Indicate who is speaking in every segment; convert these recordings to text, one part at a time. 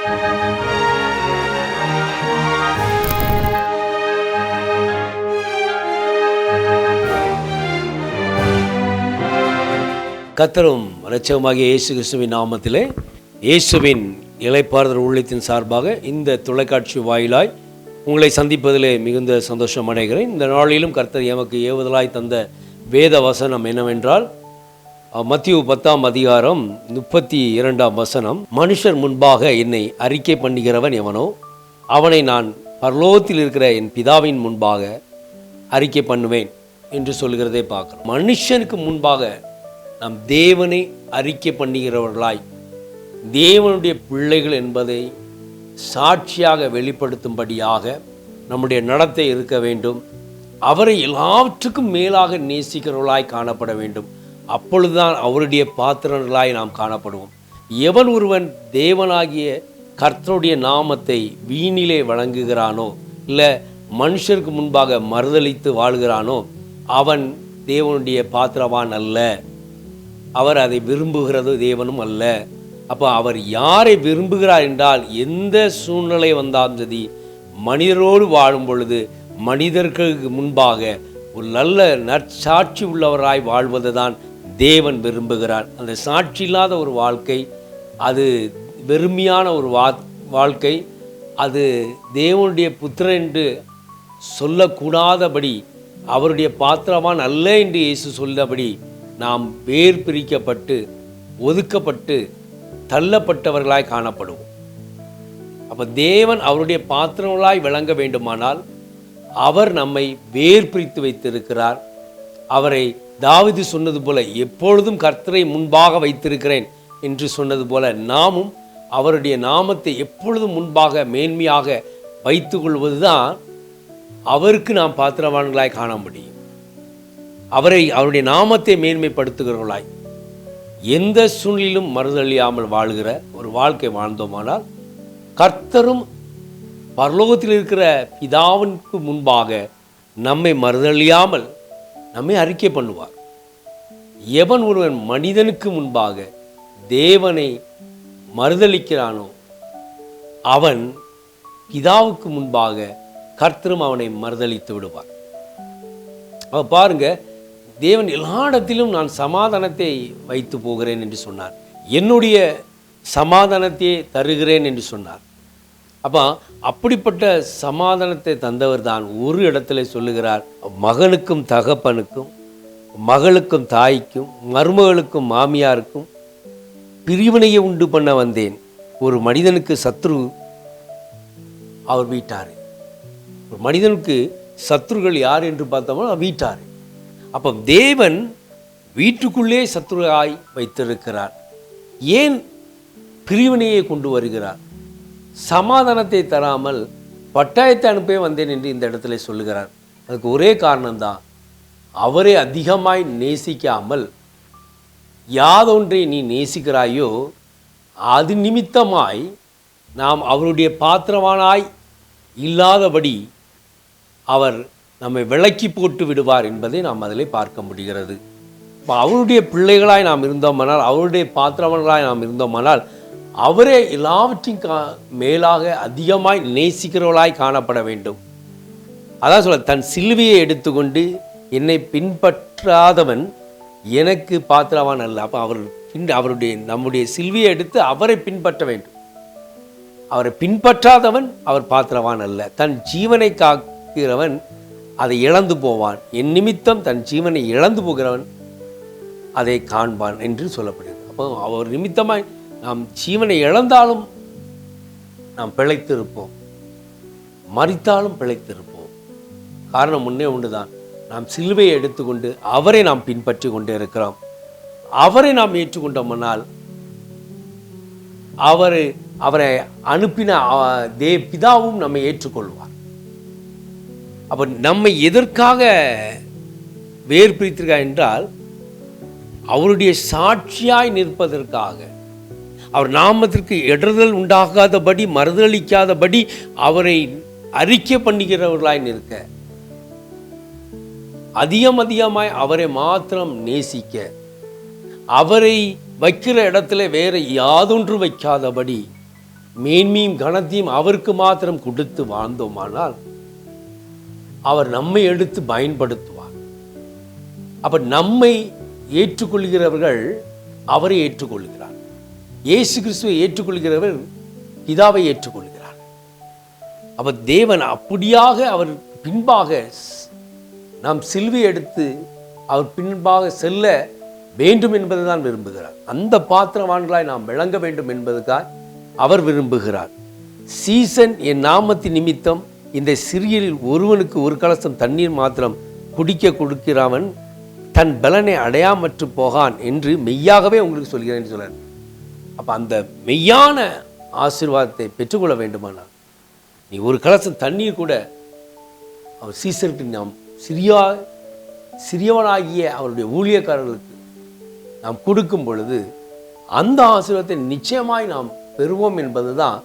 Speaker 1: கர்த்தரும் இரட்சகருமாகிய இயேசு கிறிஸ்துவின் நாமத்திலே இயேசுவின் இளைப்பாறுதல் ஊழியத்தின் சார்பாக இந்த தொலைக்காட்சி வாயிலாய் உங்களை சந்திப்பதிலே மிகுந்த சந்தோஷம் அடைகிறேன். இந்த நாளிலும் கர்த்தர் எமக்கு ஏவுதலாய் தந்த வேத வசனம் என்னவென்றால் மத்தேயு 10:32 மனுஷர் முன்பாக என்னை அறிக்கை பண்ணுகிறவன் எவனோ அவனை நான் பரலோகத்தில் இருக்கிற என் பிதாவின் முன்பாக அறிக்கை பண்ணுவேன் என்று சொல்கிறதை பார்க்கிறோம். மனுஷனுக்கு முன்பாக நாம் தேவனை அறிக்கை பண்ணுகிறவர்களாய் தேவனுடைய பிள்ளைகள் என்பதை சாட்சியாக வெளிப்படுத்தும்படியாக நம்முடைய நடத்தை இருக்க வேண்டும். அவரை எல்லாவற்றுக்கும் மேலாக நேசிக்கிறவர்களாய் காணப்பட வேண்டும். அப்பொழுதுதான் அவருடைய பாத்திரங்களாய் நாம் காணப்படுவோம். எவன் ஒருவன் தேவனாகிய கர்த்தருடைய நாமத்தை வீணிலே வழங்குகிறானோ இல்லை மனுஷருக்கு முன்பாக மறுதலித்து வாழ்கிறானோ அவன் தேவனுடைய பாத்திரவான் அல்ல. அவர் அதை விரும்புகிறது தேவனும் அல்ல. அப்போ அவர் யாரை விரும்புகிறார் என்றால் எந்த சூழ்நிலை வந்தாலும் சரி மனிதரோடு வாழும் பொழுது மனிதர்களுக்கு முன்பாக ஒரு நல்ல நற்சாட்சி உள்ளவராய் வாழ்வது தான் தேவன் விரும்புகிறார். அந்த சாட்சி இல்லாத ஒரு வாழ்க்கை, அது வெறுமையான ஒரு வாழ்க்கை, அது தேவனுடைய புத்திரன் என்று சொல்லக்கூடாதபடி அவருடைய பாத்திரவான் அல்ல என்று இயேசு சொல்லபடி நாம் வேர் பிரிக்கப்பட்டு ஒதுக்கப்பட்டு தள்ளப்பட்டவர்களாய் காணப்படுவோம். அப்போ தேவன் அவருடைய பாத்திரங்களாய் விளங்க வேண்டுமானால் அவர் நம்மை வேர் பிரித்து வைத்திருக்கிறார். அவரை தாவீது சொன்னது போல எப்பொழுதும் கர்த்தரை முன்பாக வைத்திருக்கிறேன் என்று சொன்னது போல நாமும் அவருடைய நாமத்தை எப்பொழுதும் முன்பாக மேன்மையாக வைத்து கொள்வது தான் அவருக்கு நாம் பாத்திரவான்களாய் காண முடியும். அவருடைய நாமத்தை மேன்மைப்படுத்துகிறவர்களாய் எந்த சூழ்நிலும் மறுதலியாமல் வாழ்கிற ஒரு வாழ்க்கை வாழ்ந்தோமானால் கர்த்தரும் பரலோகத்தில் இருக்கிற பிதாவிற்கு முன்பாக நம்மை மறுதலியாமல் நம்மை அறிக்கை பண்ணுவார். எவன் ஒருவன் மனிதனுக்கு முன்பாக தேவனை மறுதலிக்கிறானோ அவன் பிதாவுக்கு முன்பாக கர்த்தரும் அவனை மறுதலித்து விடுவார். பாருங்க, தேவன் எல்லா இடத்திலும் நான் சமாதானத்தை வைத்து போகிறேன் என்று சொன்னார். என்னுடைய சமாதானத்தையே தருகிறேன் என்று சொன்னார். அப்போ அப்படிப்பட்ட சமாதானத்தை தந்தவர் தான் ஒரு இடத்துல சொல்லுகிறார், மகனுக்கும் தகப்பனுக்கும் மகளுக்கும் தாய்க்கும் மருமகளுக்கும் மாமியாருக்கும் பிரிவினையை உண்டு பண்ண வந்தேன். ஒரு மனிதனுக்கு சத்ரு அவர் வீட்டார். ஒரு மனிதனுக்கு சத்ருகள் யார் என்று பார்த்தோம்னா வீட்டார். அப்போ தேவன் வீட்டுக்குள்ளே சத்ருவாய் வைத்திருக்கிறார். ஏன் பிரிவினையை கொண்டு வருகிறார்? சமாதானத்தை தராமல் பட்டாயத்தை அனுப்பவே வந்தேன் என்று இந்த இடத்துல சொல்லுகிறார். அதுக்கு ஒரே காரணம்தான், அவரை அதிகமாய் நேசிக்காமல் யாதொன்றை நீ நேசிக்கிறாயோ அது நிமித்தமாய் நாம் அவருடைய பாத்திரவானாய் இல்லாதபடி அவர் நம்மை விலக்கி போட்டு விடுவார் என்பதை நாம் அதில் பார்க்க முடிகிறது. இப்போ அவருடைய பிள்ளைகளாய் நாம் இருந்தோமானால், அவருடைய பாத்திரவர்களாய் நாம் இருந்தோமானால் அவரே எல்லாவற்றையும் மேலாக அதிகமாய் நேசிக்கிறவர்களாய் காணப்பட வேண்டும். அதான் சொல்ல, தன் சிலுவையை எடுத்துக்கொண்டு என்னை பின்பற்றாதவன் எனக்கு பாத்திரவான் அல்ல. அப்போ அவருடைய நம்முடைய சிலுவையை எடுத்து அவரை பின்பற்ற வேண்டும். அவரை பின்பற்றாதவன் அவர் பாத்திரவான் அல்ல. தன் ஜீவனை காக்கிறவன் அதை இழந்து போவான். என் நிமித்தம் தன் ஜீவனை இழந்து போகிறவன் அதை காண்பான் என்று சொல்லப்படுகிறது. அப்போ அவர் நிமித்தமாய் நாம் ஜீவனை இழந்தாலும் நாம் பிழைத்திருப்போம், மரித்தாலும் பிழைத்திருப்போம். காரணம் முன்னே ஒன்றுதான், நாம் சிலுவையை எடுத்துக்கொண்டு அவரை நாம் பின்பற்றி கொண்டு இருக்கிறோம். அவரை நாம் ஏற்றுக்கொண்டோம்னால் அவரை அனுப்பின பிதாவும் நம்மை ஏற்றுக்கொள்வார். அப்போ நம்மை எதற்காக வேர் பிரித்திருக்கார் என்றால் அவருடைய சாட்சியாய் நிற்பதற்காக, அவர் நாமத்திற்கு இடறுதல் உண்டாகாதபடி மறுதளிக்காதபடி அவரை அறிக்கை பண்ணுகிறவர்களாய் நிற்க, அதிகமாய் அவரை மாத்திரம் நேசிக்க, அவரை வைக்கிற இடத்துல வேற யாதொன்று வைக்காதபடி மேன்மையும் கனத்தையும் அவருக்கு மாத்திரம் கொடுத்து வாழ்ந்தோமானால் அவர் நம்மை எடுத்து பயன்படுத்துவார். அப்ப நம்மை ஏற்றுக்கொள்கிறவர்கள் அவரை ஏற்றுக்கொள்கிறார். இயேசு கிறிஸ்துவை ஏற்றுக்கொள்கிறவர் பிதாவை ஏற்றுக்கொள்கிறார். அப்ப தேவன் அப்படியாக அவர் பின்பாக நாம் சிலுவை எடுத்து அவர் பின்பாக செல்ல வேண்டும் என்பதுதான் விரும்புகிறார். அந்த பாத்திரவான்களாய் நாம் விளங்க வேண்டும் என்பதுக்காக அவர் விரும்புகிறார். சீசன் என் நாமத்தின் நிமித்தம் இந்த சிறியரில் ஒருவனுக்கு ஒரு கலசம் தண்ணீர் மாத்திரம் குடிக்க கொடுக்கிறவன் தன் பலனை அடையாமற்று போகான் என்று மெய்யாகவே உங்களுக்கு சொல்கிறேன் சொல்றார். அப்போ அந்த மெய்யான ஆசீர்வாதத்தை பெற்றுக்கொள்ள வேண்டுமானால் நீ ஒரு கலசம் தண்ணீர் கூட அவர் சீசருக்கு நாம் சிறியவனாகிய அவருடைய ஊழியக்காரர்களுக்கு நாம் கொடுக்கும் பொழுது அந்த ஆசீர்வாதத்தை நிச்சயமாய் நாம் பெறுவோம் என்பதுதான்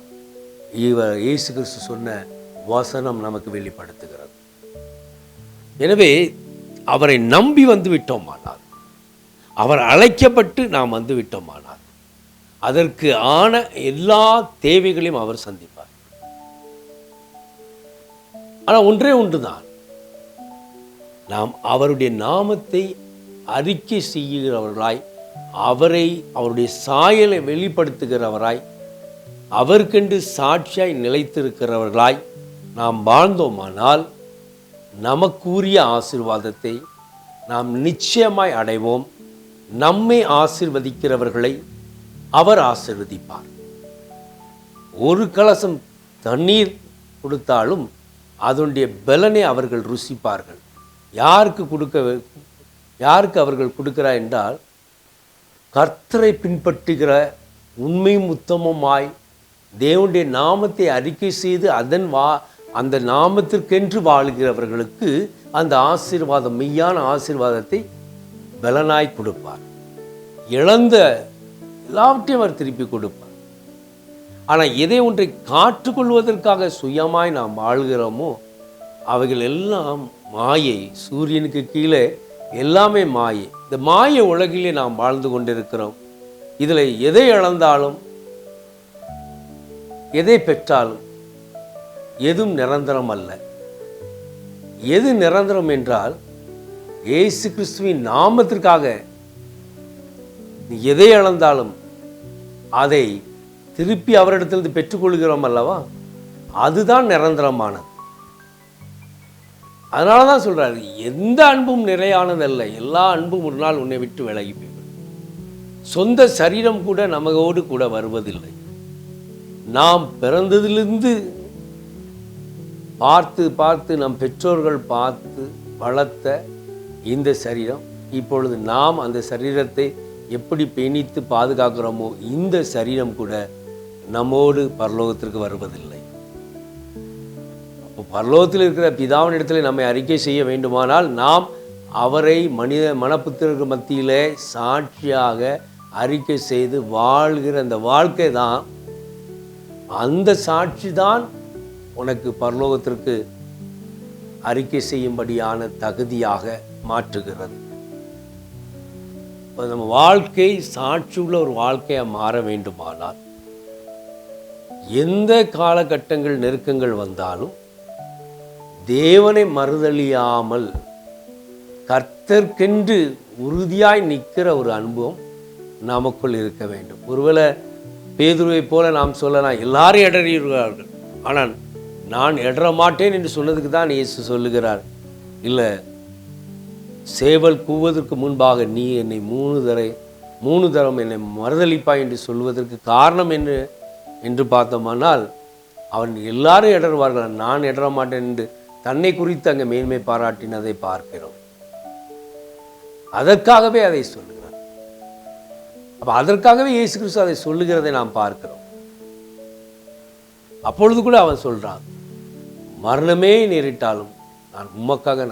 Speaker 1: இயேசு கிறிஸ்து சொன்ன வசனம் நமக்கு வெளிப்படுத்துகிறது. எனவே அவரை நம்பி வந்து விட்டோமானால், அவர் அழைக்கப்பட்டு நாம் வந்து விட்டோமானால் அதற்கு ஆன எல்லா தேவைகளையும் அவர் சந்திப்பார். ஆனால் ஒன்றே ஒன்றுதான், நாம் அவருடைய நாமத்தை அறிக்கை செய்கிறவர்களாய், அவரை அவருடைய சாயலை வெளிப்படுத்துகிறவராய், அவருக்கென்று சாட்சியாய் நிலைத்திருக்கிறவர்களாய் நாம் வாழ்ந்தோமானால் நமக்குரிய ஆசீர்வாதத்தை நாம் நிச்சயமாய் அடைவோம். நம்மை ஆசீர்வதிக்கிறவர்களை அவர் ஆசீர்வதிப்பார். ஒரு கலசம் தண்ணீர் கொடுத்தாலும் அதனுடைய பலனை அவர்கள் ருசிப்பார்கள். யாருக்கு அவர்கள் கொடுக்கிறார் என்றால், கர்த்தரை பின்பற்றுகிற உண்மையும் உத்தமமாய் தேவனுடைய நாமத்தை அறிக்கை செய்து அந்த நாமத்திற்கென்று வாழ்கிறவர்களுக்கு அந்த ஆசீர்வாதம், மெய்யான ஆசீர்வாதத்தை பலனாய் கொடுப்பார். இழந்த எல்லாவற்றையும் அவர் திருப்பி கொடுப்பார். ஆனால் எதை ஒன்றை காற்றுக்கொள்வதற்காக சுயமாய் நாம் வாழ்கிறோமோ அவைகள் எல்லாம் மாயை. சூரியனுக்கு கீழே எல்லாமே மாயை. இந்த மாய உலகிலே நாம் வாழ்ந்து கொண்டிருக்கிறோம். இதில் எதை இழந்தாலும் எதை பெற்றாலும் எதுவும் நிரந்தரம் அல்ல. எது நிரந்தரம் என்றால், இயேசு கிறிஸ்துவின் நாமத்திற்காக நீ எதை இழந்தாலும் அதை திருப்பி அவரிடத்திலிருந்து பெற்றுக்கொள்கிறோம் அல்லவா, அதுதான் நிரந்தரமானது. அதனால தான் சொல்றாரு, எந்த அன்பும் நிலையானதல்ல, எல்லா அன்பும் ஒரு நாள் உன்னை விட்டு விலகி போய்விடும். சொந்த சரீரம் கூட நமக்கோடு கூட வருவதில்லை. நாம் பிறந்ததிலிருந்து பார்த்து நம் பெற்றோர்கள் பார்த்து வளர்த்த இந்த சரீரம், இப்பொழுது நாம் அந்த சரீரத்தை எப்படி பேணித்து பாதுகாக்கிறோமோ இந்த சரீரம் கூட நம்மோடு பரலோகத்திற்கு வருவதில்லை. அப்போ பரலோகத்தில் இருக்கிற பிதாவின் இடத்துல நம்மை அறிக்கை செய்ய வேண்டுமானால் நாம் அவரை மனப்புத்திரர்கள் மத்தியிலே சாட்சியாக அறிக்கை செய்து வாழ்கிற அந்த வாழ்க்கை தான், அந்த சாட்சி தான் உனக்கு பரலோகத்திற்கு அறிக்கை செய்யும்படியான தகுதியாக மாற்றுகிறது. நம்ம வாழ்க்கை சாட்சியுள்ள ஒரு வாழ்க்கையாக மாற வேண்டுமானால் எந்த காலகட்டங்கள் நெருக்கங்கள் வந்தாலும் தேவனை மறுதலியாமல் கர்த்தர்க்கென்று உறுதியாய் நிற்கிற ஒரு அனுபவம் நமக்குள் இருக்க வேண்டும். ஒருவேளை பேதுருவை போல நாம் சொல்லலாம், எல்லாரும் இடறுகிறார்கள், ஆனால் நான் இடற மாட்டேன் என்று சொன்னதுக்கு தான் இயேசு சொல்லுகிறார், இல்லை, சேவல் கூவதற்கு முன்பாக நீ என்னை மூணு தரம் என்னை மறுதளிப்பாய் என்று சொல்வதற்கு காரணம் என்று பார்த்தோமானால், அவன் எல்லாரும் இடறுவார்கள், நான் இடற மாட்டேன் என்று தன்னை குறித்து அங்கே மேன்மை பாராட்டினதை பார்க்கிறோம். அதற்காகவே அதை சொல்லுகிறார். அப்போ அதற்காகவே இயேசு கிறிஸ்து அதை சொல்லுகிறதை நாம் பார்க்கிறோம். அப்பொழுது கூட அவன் சொல்றான், மரணமே நேரிட்டாலும் நான் உமக்காக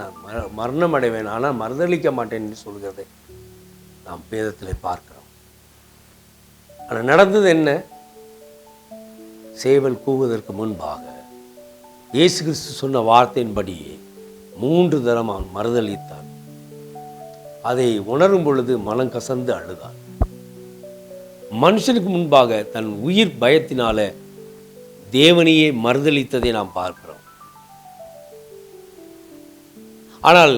Speaker 1: மரணம் அடைவேன், ஆனால் மறுதளிக்க மாட்டேன் என்று சொல்கிறதை நாம் வேதத்தில் பார்க்கிறோம். ஆனால் நடந்தது என்ன? சேவல் கூவுவதற்கு முன்பாக இயேசு கிறிஸ்து சொன்ன வார்த்தையின்படியே 3 தரம் அவன் மறுதளித்தான். அதை உணரும் பொழுது மனம் கசந்து அழுதான். மனுஷனுக்கு முன்பாக தன் உயிர் பயத்தினால தேவனையே மறுதலித்ததை நாம் பார்க்கிறோம். ஆனால்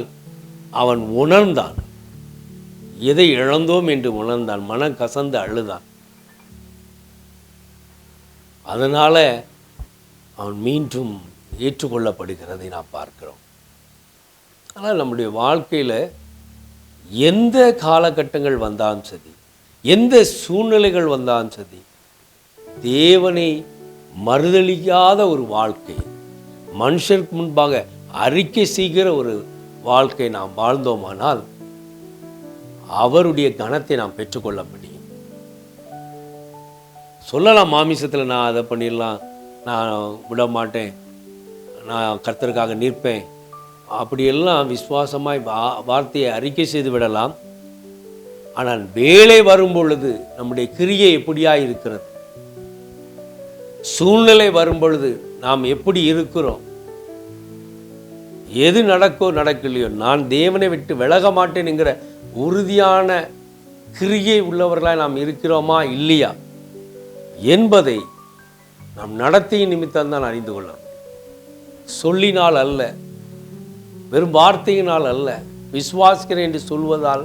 Speaker 1: அவன் உணர்ந்தான், எதை இழந்தோம் என்று உணர்ந்தான், மனம் கசந்து அழுதான். அதனால் அவன் மீண்டும் ஏற்றுக்கொள்ளப்படுகிறதை நாம் பார்க்கிறோம். ஆனால் நம்முடைய வாழ்க்கையில் எந்த காலகட்டங்கள் வந்தாலும் சரி, எந்த சூழ்நிலைகள் வந்தாலும் சரி, தேவனை மறுதலிக்காத ஒரு வாழ்க்கை, மனுஷருக்கு முன்பாக அறிக்கை செய்கிற ஒரு வாழ்க்கை நாம் வாழ்ந்தோமானால் அவருடைய கனத்தை நாம் பெற்றுக்கொள்ள முடியும். சொல்லலாம், மாமிசத்தில் நான் அதை பண்ணிடலாம், நான் விட மாட்டேன், நான் கர்த்தருக்காக நிற்பேன், அப்படியெல்லாம் விசுவாசமாய் வார்த்தையை அறிக்கை செய்து விடலாம். ஆனால் வேலை வரும் பொழுது நம்முடைய கிரியை எப்படியாக இருக்கிறது, சூழ்நிலை வரும் பொழுது நாம் எப்படி இருக்கிறோம், எது நடக்கலையோ நான் தேவனை விட்டு விலக மாட்டேன் என்கிற உறுதியான கிரியை உள்ளவர்களாக நாம் இருக்கிறோமா இல்லையா என்பதை நாம் நடத்தையின் நிமித்தம் தான் அறிந்து கொள்ள முடியும். சொல்லினால் அல்ல, வெறும் வார்த்தையினால் அல்ல, விசுவாசிக்கிறேன் என்று சொல்வதால்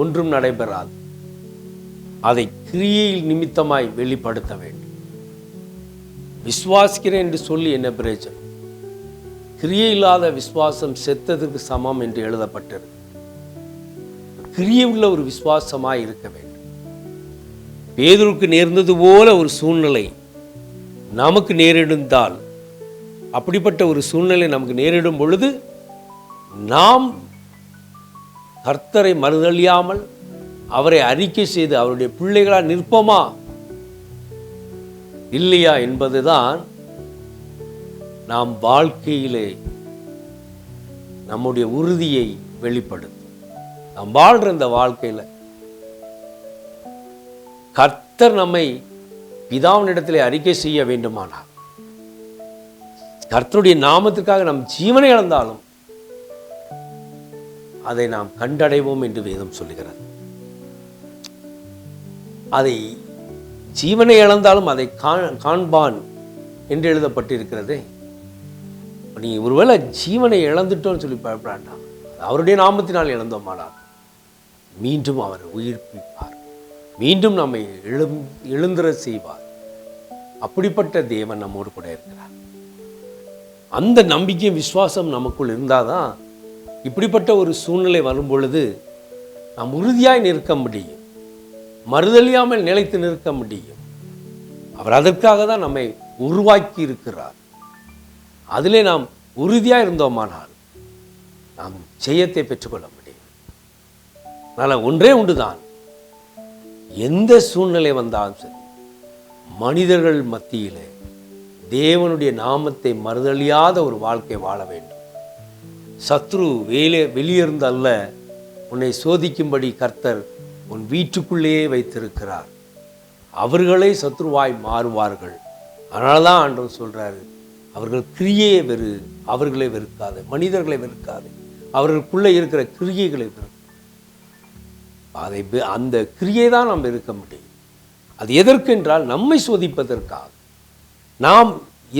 Speaker 1: ஒன்றும் நடைபெறாது. அதை கிரியையில் நிமித்தமாய் வெளிப்படுத்த வேண்டும். விசுவாசிக்கிறேன் என்று சொல்லி என்ன பிரயோஜனம்? கிரியை இல்லாத விசுவாசம் செத்ததற்கு சமம் என்று எழுதப்பட்டது. கிரியை உள்ள ஒரு விசுவாசமாய் இருக்க வேண்டும். பேதுருக்கு நேர்ந்தது போல ஒரு சூழ்நிலை நமக்கு நேரிடுந்தால், அப்படிப்பட்ட ஒரு சூழ்நிலை நமக்கு நேரிடும் பொழுது நாம் கர்த்தரை மறுதலியாமல் அவரை அறிக்கை செய்து அவருடைய பிள்ளைகளால் நிற்போமா இல்லையா என்பதுதான் நாம் வாழ்க்கையிலே நம்முடைய உறுதியை வெளிப்படுத்தும். நாம் வாழ்கிற இந்த வாழ்க்கையில் கர்த்தர் நம்மை பிதாவினிடத்திலே அறிக்கை செய்ய வேண்டுமானால், கர்த்தருடைய நாமத்திற்காக நம் ஜீவனை இழந்தாலும் அதை நாம் கண்டடைவோம் என்று வேதம் சொல்லுகிறது. அதை ஜீவனை இழந்தாலும் அதை காண்பான் என்று எழுதப்பட்டிருக்கிறது. நீ ஒருவேளை ஜீவனை இழந்துட்டோன்னு சொல்லி பயப்படாண்டாம், அவருடைய நாமத்தினால் இழந்தோமானால் மீண்டும் அவர் உயிர்ப்பிப்பார், மீண்டும் நம்மை எழுந்திர செய்வார். அப்படிப்பட்ட தேவன் நம்மோடு கூட இருக்கிறார். அந்த நம்பிக்கையும் விசுவாசம் நமக்குள் இருந்தால் தான் இப்படிப்பட்ட ஒரு சூழ்நிலை வரும் பொழுது நாம் உறுதியாய் நிற்க முடியும், மறுதலியாமல் நிலைத்து நிற்க முடியும். அவர் அதற்காக தான் நம்மை உருவாக்கி இருக்கிறார். அதிலே நாம் உறுதியாக இருந்தோமானால் நாம் ஜெயத்தை பெற்றுக்கொள்ள முடியும். அதனால் ஒன்றே உண்டுதான், எந்த சூழ்நிலை வந்தாலும் சரி, மனிதர்கள் மத்தியிலே தேவனுடைய நாமத்தை மறுதலியாத ஒரு வாழ்க்கை வாழ வேண்டும். சத்ரு வெளியிருந்து அல்ல, உன்னை சோதிக்கும்படி கர்த்தர் உன் வீட்டுக்குள்ளேயே வைத்திருக்கிறார். அவர்களே சத்ருவாய் மாறுவார்கள். அதனால தான் ஆண்டவர் சொல்கிறாரு, அவர்கள் கிரியையை அவர்களை வெறுக்காது, மனிதர்களை வெறுக்காது, அவர்களுக்குள்ளே இருக்கிற கிரியைகளை வெறுக்கும். அந்த கிரியை தான் நாம் இருக்க முடியும். அது எதற்கென்றால் நம்மை சோதிப்பதற்காக. நாம்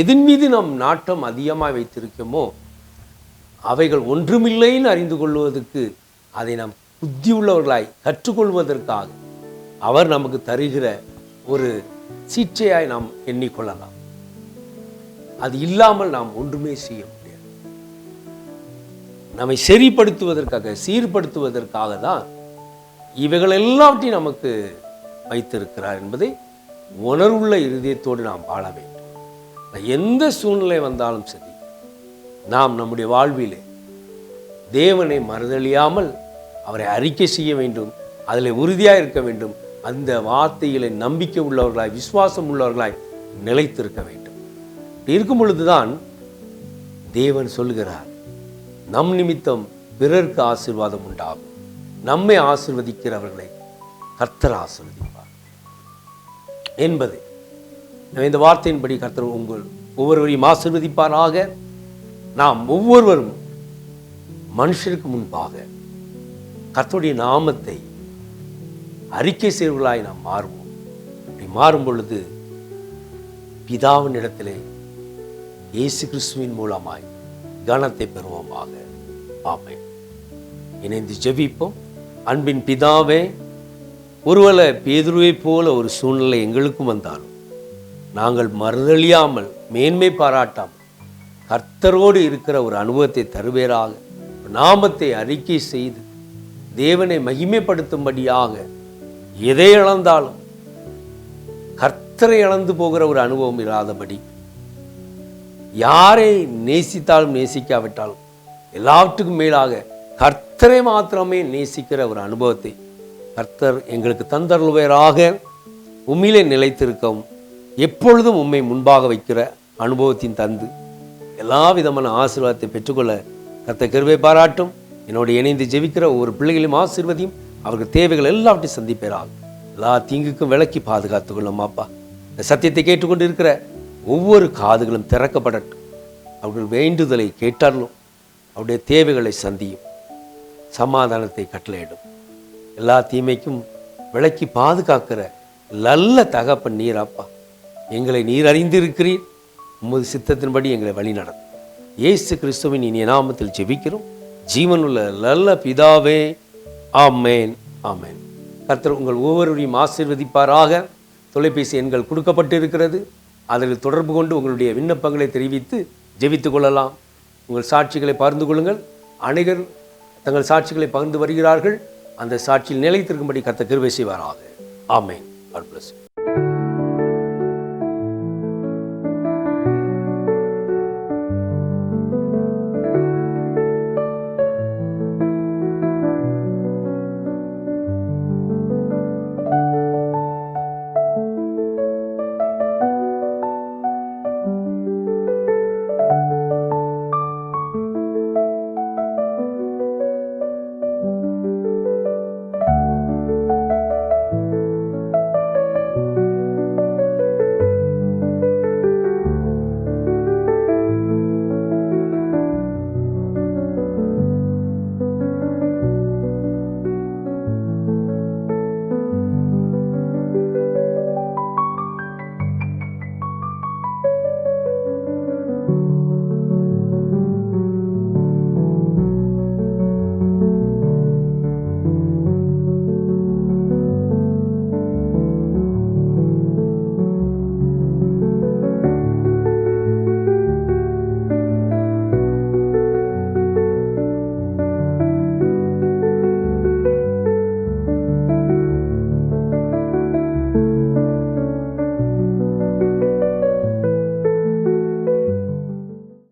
Speaker 1: எதன் மீது நம் நாட்டம் அதிகமாக வைத்திருக்கோமோ அவைகள் ஒன்றுமில்லைன்னு அறிந்து கொள்வதற்கு, அதை நாம் புத்தி உள்ளவர்களாய் கற்றுக்கொள்வதற்காக அவர் நமக்கு தருகிற ஒரு சிற்றையாய் நாம் எண்ணிக்கொள்ளலாம். அது இல்லாமல் நாம் ஒன்றுமே செய்ய முடியாது. நம்மை சரிப்படுத்துவதற்காக, சீர்படுத்துவதற்காக தான் இவைகள் எல்லாவற்றையும் நமக்கு வைத்திருக்கிறார் என்பதை உணர்வுள்ள இருதயத்தோடு நாம் வாழ வேண்டும். எந்த சூழ்நிலை வந்தாலும் சரி, நாம் நம்முடைய வாழ்விலே தேவனை மறுதலியாமல் அவரை அறிக்கை செய்ய வேண்டும், அதில் உறுதியாக இருக்க வேண்டும். அந்த வார்த்தைகளை நம்பிக்கை உள்ளவர்களாய், விசுவாசம் உள்ளவர்களாய் நிலைத்திருக்க வேண்டும். இருக்கும் பொழுதுதான் தேவன் சொல்கிறார், நம் நிமித்தம் பிறருக்கு ஆசீர்வாதம் உண்டாகும், நம்மை ஆசீர்வதிக்கிறவர்களை கர்த்தர் ஆசீர்வதிப்பார் என்பது. இந்த வார்த்தையின்படி கர்த்தர் உங்கள் ஒவ்வொருவரையும் ஆசீர்வதிப்பாராக. நாம் ஒவ்வொருவரும் மனுஷருக்கு முன்பாக கர்த்தருடைய நாமத்தை அறிக்கை செய்வர்களாய் நாம் மாறுவோம். அப்படி மாறும் பொழுது பிதாவினிடத்திலே இயேசு கிறிஸ்துவின் மூலமாய் கனத்தை பெறுவோமாக. ஆமென். இணைந்து ஜெபிப்போம். அன்பின் பிதாவே, ஒருவேளை பேதுருவை போல ஒரு சூழ்நிலை எங்களுக்கும் வந்தாலும் நாங்கள் மறுதலியாமல் மேன்மை பாராட்டாமல் கர்த்தரோடு இருக்கிற ஒரு அனுபவத்தை தருவேராக. நாமத்தை அறிக்கை செய்து தேவனை மகிமைப்படுத்தும்படியாக எதை இழந்தாலும் கர்த்தரை இழந்து போகிற ஒரு அனுபவம் இல்லாதபடி, யாரை நேசித்தாலும் நேசிக்காவிட்டாலும் எல்லாவற்றுக்கும் மேலாக கர்த்தரை மாத்திரமே நேசிக்கிற ஒரு அனுபவத்தை கர்த்தர் எங்களுக்கு தந்தருள்வராக. உம்மிலே நிலைத்திருக்கவும் எப்பொழுதும் உம்மை முன்பாக வைக்கிற அனுபவத்தின் தந்து எல்லா விதமான ஆசீர்வாதத்தை பெற்றுக்கொள்ள கர்த்தர் கிருபை பாராட்டும். என்னோடு இணைந்து ஜெபிக்கிற ஒவ்வொரு பிள்ளைகளையும் ஆசீர்வதியும், அவர்கள் தேவைகள் எல்லாவற்றையும் சந்திப்பேராக. எல்லா தீங்குக்கும் விலக்கி பாதுகாத்துக் கொள்ளும் அப்பா. இந்த சத்தியத்தை கேட்டுக்கொண்டு இருக்கிற ஒவ்வொரு காதுகளும் திறக்கப்படட்டும். அவர்கள் வேண்டுதலை கேட்டாலும் அவருடைய தேவைகளை சந்தியும், சமாதானத்தை கட்டளையிடும். எல்லா தீமைக்கும் விலக்கி பாதுகாக்கிற நல்ல தகப்பன் நீர் அப்பா. எங்களை நீர் அறிந்திருக்கிறீர். உமது சித்தத்தின்படி எங்களை வழி நடத்தும். இயேசு கிறிஸ்துவின் இனிய நாமத்தில் ஜெபிக்கிறோம் ஜீவனுள்ள நல்ல பிதாவே. ஆமேன், ஆமேன். கர்த்தர் உங்கள் ஒவ்வொருவரையும் ஆசீர்வதிப்பாராக. தொலைபேசி எண்கள் கொடுக்கப்பட்டிருக்கிறது. அதில் தொடர்பு கொண்டு உங்களுடைய விண்ணப்பங்களை தெரிவித்து ஜெபித்துக் கொள்ளலாம். உங்கள் சாட்சிகளை பகிர்ந்து கொள்ளுங்கள். அநேகர் தங்கள் சாட்சிகளை பகிர்ந்து வருகிறார்கள். அந்த சாட்சியில் நிலைத்திருக்கும்படி கர்த்தர் கிருபை செய்வாராக. ஆமேன். God bless you.